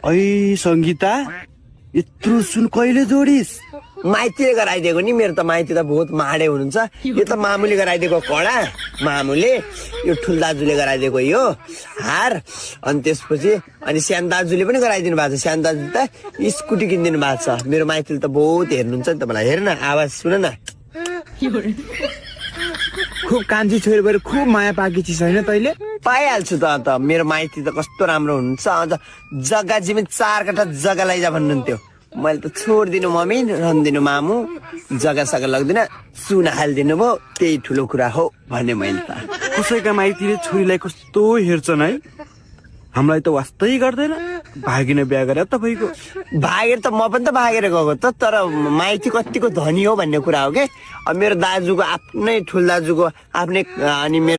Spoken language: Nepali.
ऐ संगीता यत्रो सुन कहिले जोडिस? माइतीले गराइदिएको नि, मेरो त माइती त बहुत माडे हुनुहुन्छ। यो त मामुले गराइदिएको कडा, मामुले यो ठुल दाजुले गराइदिएको यो हार, अनि त्यसपछि अनि सानो दाजुले पनि गराइदिनु भएको छ। सानो दाजु त स्कुटी किनिदिनु भएको छ। मेरो माइतीले त बहुत हेर्नुहुन्छ नि त मलाई। हेर न, आवाज सुन न। खुब कान्छी छोरी भएर खुब माया पाकेछि छैन तैले? पाइहाल्छु त मेरो माइती त कस्तो राम्रो हुनुहुन्छ। अझ जग्गा जिमी 4 कट्ठा जग्गा लैजा भन्नुहुन्थ्यो। मैले त छोडिदिनु मम्मी, रहदिनु मामु, जग्गा सग्गा लग्दिन, सुन हालिदिनु भयो, त्यही ठुलो कुरा हो भने मैले त। कसैका माइतीले छोरीलाई कस्तो हेर्छन् है, हामीलाई त वास्तै गर्दैन। भागिन बिहा गरे त भइगयो। भागेर त म पनि त भागेर गएको त, तर माइती कतिको धनी हो भन्ने कुरा हो के। अब मेरो दाजुको आफ्नै ठुल दाजुको आफ्नै अनि मेरो